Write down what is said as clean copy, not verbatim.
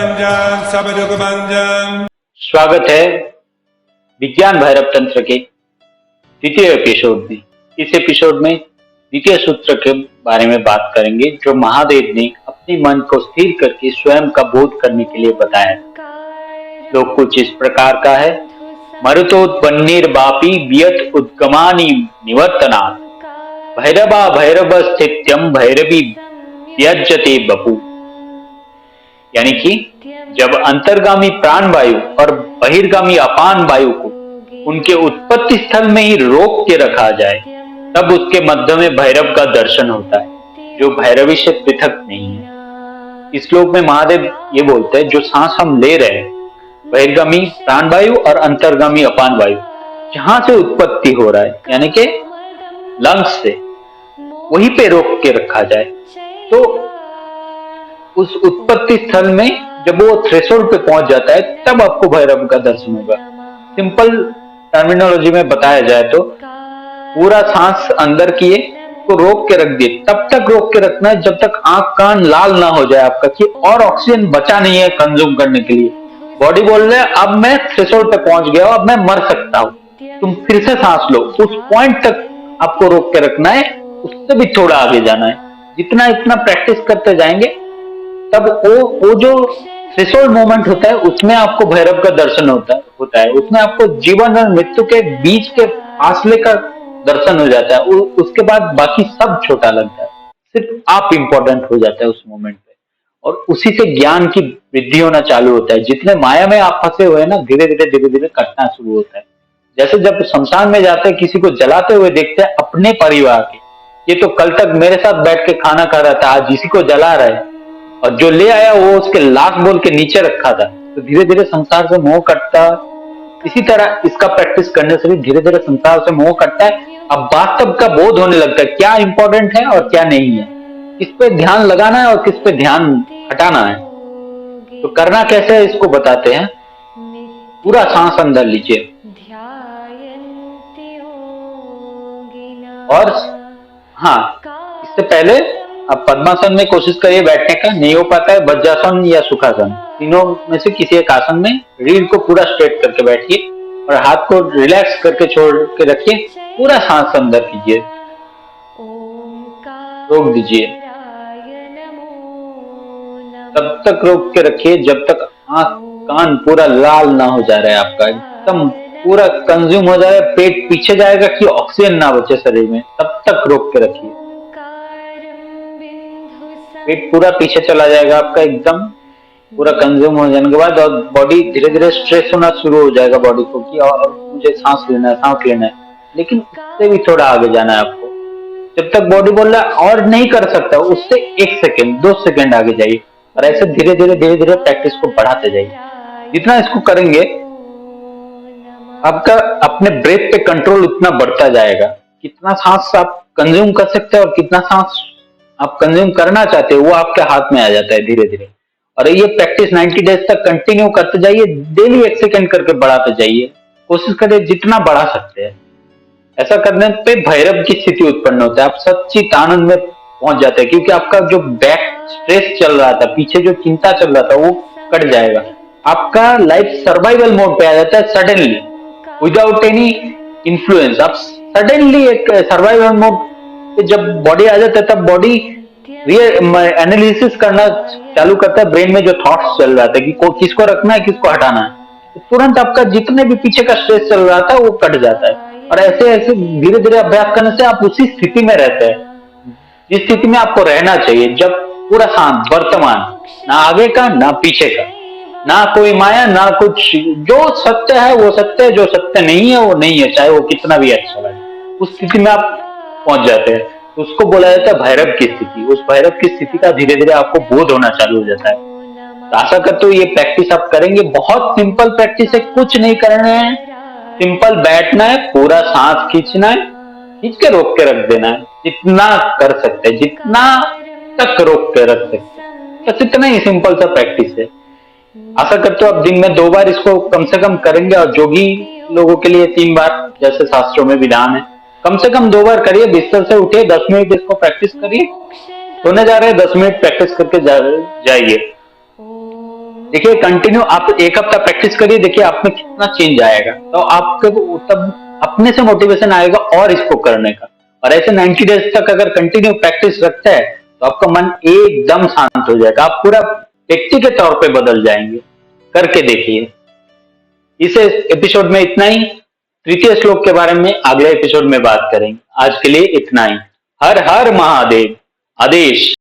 भंजन सब दुख भंजन। स्वागत है विज्ञान भैरव तंत्र के द्वितीय एपिसोड में। इस एपिसोड में द्वितीय सूत्र के बारे में बात करेंगे जो महादेव ने अपने मन को स्थिर करके स्वयं का बोध करने के लिए बताया। श्लोक कुछ इस प्रकार का है। मरुतोत्पन्निर्वापि वियत उद्गमानि निवर्तनात् भैरवा भैरव स्थित्यम भैरवी व्यज्यते बपू। यानी कि जब अंतर्गामी प्राण वायु और बहिर्गामी अपान वायु को उनके उत्पत्ति स्थल में ही रोक के रखा जाए तब उसके मध्य में भैरव का दर्शन होता है जो भैरवी से पृथक नहीं है। इस श्लोक में महादेव ये बोलते हैं जो सांस हम ले रहे हैं बहिर्गामी प्राण वायु और अंतर्गामी अपान वायु जहां से उत्पत्ति हो रहा है यानी कि लंग्स से वहीं पे रोक के रखा जाए तो उस उत्पत्ति स्थल में जब वो थ्रेशोल्ड पे पहुंच जाता है तब आपको भैरव का दर्शन होगा। सिंपल टर्मिनोलॉजी में बताया जाए तो पूरा सांस अंदर किए को रोक के रख दिए, तब तक रोक के रखना है जब तक आंख कान लाल ना हो जाए आपका कि और ऑक्सीजन बचा नहीं है कंज्यूम करने के लिए। बॉडी बोल रहे है अब मैं थ्रेशोल्ड पे पहुंच गया हूं, अब मैं मर सकता हूं, तुम फिर से सांस लो। उस पॉइंट तक आपको रोक के रखना है, उससे भी थोड़ा आगे जाना है। जितना इतना प्रैक्टिस करते जाएंगे तब वो जो थ्रेशोल्ड मोमेंट होता है उसमें आपको भैरव का दर्शन होता है। उसमें आपको जीवन और मृत्यु के बीच के फासले का दर्शन हो जाता है। उसके बाद बाकी सब छोटा लगता है, सिर्फ आप इम्पोर्टेंट हो जाता है उस मोमेंट पे और उसी से ज्ञान की वृद्धि होना चालू होता है। जितने माया में आप फंसे हुए ना धीरे धीरे कटना शुरू होता है। जैसे जब शमशान में जाते हैं किसी को जलाते हुए देखते हैं अपने परिवार के, ये तो कल तक मेरे साथ बैठ के खाना खा रहा था, आज इसी को जला रहा है और जो ले आया वो उसके लाश बोल के नीचे रखा था, तो धीरे धीरे संसार से मोह कटता। इसी तरह इसका प्रैक्टिस करने से भी धीरे धीरे संसार से मोह कटता है। अब वास्तव का बोध होने लगता है क्या इंपॉर्टेंट है और क्या नहीं है, किस पे ध्यान लगाना है और किस पे ध्यान हटाना है। तो करना कैसे है इसको बताते हैं। पूरा सांस अंदर लीजिए और हाँ, इससे पहले आप पद्मासन में कोशिश करिए बैठने का, नहीं हो पाता है वज्रासन या सुखासन, तीनों में से किसी एक आसन में रीढ़ को पूरा स्ट्रेट करके बैठिए और हाथ को रिलैक्स करके छोड़ के रखिए। पूरा सांस अंदर कीजिए, रोक दीजिए, तब तक रोक के रखिए जब तक आंख कान पूरा लाल ना हो जा रहा है, आपका एकदम पूरा कंज्यूम हो जा रहा है, पेट पीछे जाएगा कि ऑक्सीजन ना बचे शरीर में, तब तक रोक के रखिए। पेट पूरा पीछे चला जाएगा आपका एकदम पूरा कंज्यूम हो जाने के बाद और बॉडी धीरे धीरे स्ट्रेस होना शुरू हो जाएगा बॉडी को कि और मुझे सांस लेना है, लेकिन उससे भी थोड़ा आगे जाना है आपको। जब तक बॉडी बोल रहा है और नहीं कर सकता उससे 1 सेकेंड 2 सेकेंड आगे जाइए और ऐसे धीरे धीरे प्रैक्टिस को बढ़ाते जाइए। जितना इसको करेंगे आपका अपने ब्रेथ पे कंट्रोल उतना बढ़ता जाएगा। कितना सांस आप कंज्यूम कर सकते हैं और कितना सांस आप कंज्यूम करना चाहते हो वो आपके हाथ में आ जाता है धीरे धीरे। और ये प्रैक्टिस 90 डेज तक कंटिन्यू करते जाइए, डेली 1 सेकेंड करके बढ़ाते जाइए, कोशिश करिए जितना बढ़ा सकते हैं। ऐसा करने पे भैरव की स्थिति उत्पन्न होता है, आप सच्चित आनंद में पहुंच जाते हैं क्योंकि आपका जो बैक स्ट्रेस चल रहा था, पीछे जो चिंता चल रहा था वो कट जाएगा। आपका लाइफ सर्वाइवल मोड पे आ जाता है सडनली, विदाउट एनी इन्फ्लुएंस। आप सडनली एक सर्वाइवल मोड जब बॉडी आ जाता है तब बॉडी एनालिसिस करना चालू करता है ब्रेन में जो थॉट्स चल रहा था कि किसको रखना है किसको हटाना है, तो तुरंत आपका जितने भी पीछे का स्ट्रेस चल रहा था वो कट जाता है। और ऐसे धीरे धीरे अभ्यास करने से आप उसी स्थिति में रहते हैं जिस स्थिति में आपको रहना चाहिए, जब पूरा शांत वर्तमान, ना आगे का ना पीछे का, ना कोई माया ना कुछ। जो सत्य है वो सत्य है, जो सत्य नहीं है वो नहीं है, चाहे वो कितना भी अच्छा लगे, उस स्थिति में आप पहुंच जाते हैं। तो उसको बोला जाता है भैरव की स्थिति। उस भैरव की स्थिति का धीरे धीरे आपको बोध होना चालू हो जाता है। तो आशा करते हो ये प्रैक्टिस आप करेंगे। बहुत सिंपल प्रैक्टिस है, कुछ नहीं करना है, सिंपल बैठना है, पूरा सांस खींचना है, खींच के रोक के रख देना है। जितना कर सकते हैं, जितना तक रोक के रख सकते हैं, बस इतना ही सिंपल सा प्रैक्टिस है। आशा करते हो आप दिन में 2 बार इसको कम से कम करेंगे और जोगी लोगों के लिए 3 बार जैसे शास्त्रों में विधान है। कम से कम 2 बार करिए, बिस्तर से उठिए, 10 मिनट इसको प्रैक्टिस करिए। सोने जा रहे हैं 10 मिनट प्रैक्टिस करके जाइए। देखिए कंटिन्यू आप एक हफ्ता प्रैक्टिस करिए, देखिए आप में कितना चेंज आएगा। तो आपको तब अपने से मोटिवेशन आएगा और इसको करने का। और ऐसे 90 डेज तक अगर कंटिन्यू प्रैक्टिस रखते हैं तो आपका मन एकदम शांत हो जाएगा, आप पूरा व्यक्ति के तौर पे बदल जाएंगे। करके देखिए। इस एपिसोड में इतना ही। तृतीय श्लोक के बारे में अगले एपिसोड में बात करेंगे। आज के लिए इतना ही। हर हर महादेव। आदेश।